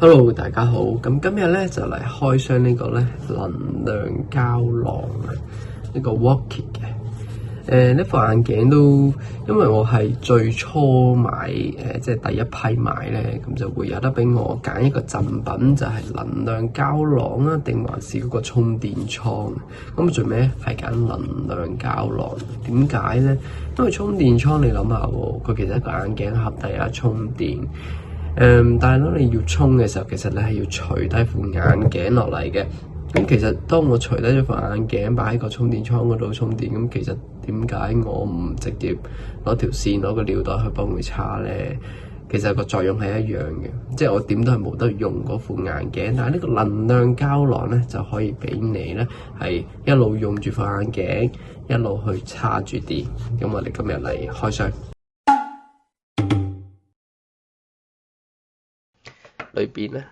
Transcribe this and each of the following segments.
Hello， 大家好。咁今日咧就嚟開箱呢個咧能量膠囊呢個 Walkie 嘅。呢副眼鏡都因為我係最初買即係第一批買咧，咁就會有得俾我揀一個贈品，就係能量膠囊啊，定還是嗰個充電倉。咁最尾係揀能量膠囊。點解咧？因為充電倉你諗下喎，佢其實一個眼鏡盒底下充電。但係當你要充嘅時候，其實你係要除低副眼鏡落嚟嘅。咁其實當我除低咗副眼鏡擺喺個充電倉嗰度充電，咁其實點解我唔直接攞條線攞個尿袋去幫佢叉咧？其實個作用係一樣嘅，即係我點都係冇得用嗰副眼鏡。但係呢個能量膠囊咧就可以俾你咧係一路用住副眼鏡，一路去叉住電。咁我哋今日嚟開箱。裏邊咧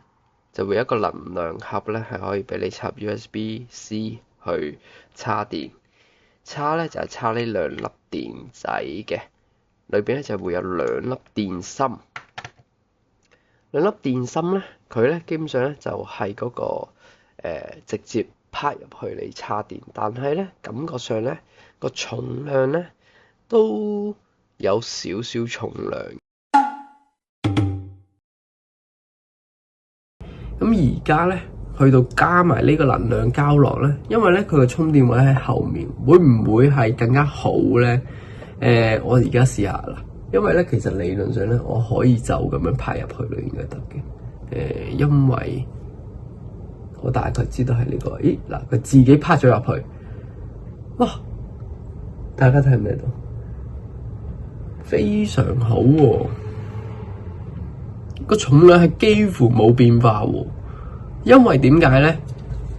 就會有一個能量盒咧，係可以俾你插 USB-C 去叉電。叉咧就係叉呢兩粒電仔嘅，裏邊咧就會有兩粒電芯。兩粒電芯咧，佢咧基本上咧就係嗰個直接拍入去你叉電，但係咧感覺上咧個重量咧都有少少重量。咁而家咧，去到加埋呢個能量膠囊咧，因為咧佢個充電位喺後面，會唔會係更加好咧？我而家試下啦，因為咧其實理論上咧，我可以就咁樣拍入去都應該得嘅。因為我大概知道係呢個，咦嗱，佢自己拍咗入去，哇！大家睇唔睇到？非常好喎。個重量係幾乎冇變化喎，因為點解咧？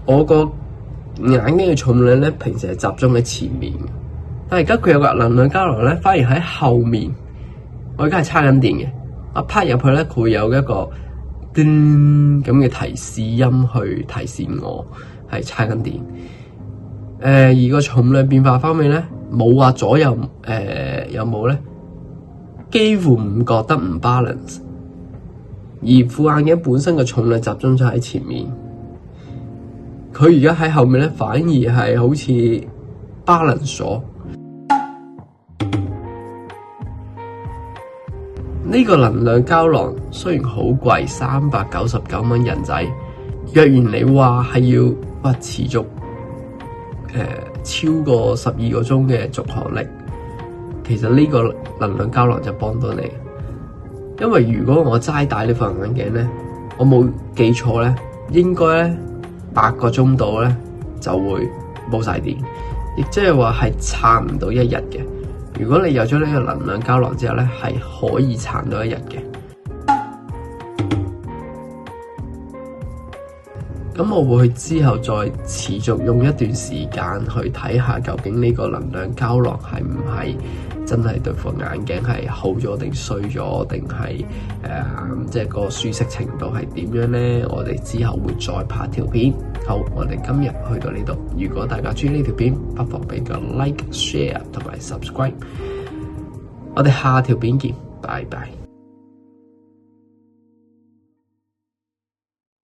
我個眼鏡嘅重量咧，平時係集中喺前面，但係而家佢有個能量膠囊咧，反而喺後面。我而家係叉緊電嘅，我拍入去咧，佢會有一個叮咁嘅提示音去提示我係叉緊電。而個重量變化方面咧，冇話左右有冇咧，幾乎唔覺得唔 balance。而副眼鏡本身嘅重量集中咗喺前面，佢而家喺後面咧，反而係好似 balance 咗。呢個能量膠囊雖然好貴，399蚊人仔。若然你話係要持續超過12個鐘嘅續航力，其實呢個能量膠囊就幫到你。因為如果我齋戴呢副眼鏡咧，我冇記錯咧，應該咧8個鐘度咧就會冇晒電，亦即係話係撐唔到一日嘅。如果你有咗呢個能量膠囊之後咧，係可以撐到一日嘅。咁我會之後再持續用一段時間去睇下，究竟呢個能量膠囊係唔係真係對副眼鏡係好咗定衰咗，定係即係個舒適程度係點樣呢？我哋之後會再拍條片。好，我哋今日去到呢度。如果大家鍾意呢條片，不妨俾個 like、share 同埋 subscribe。我哋下條片見，拜拜。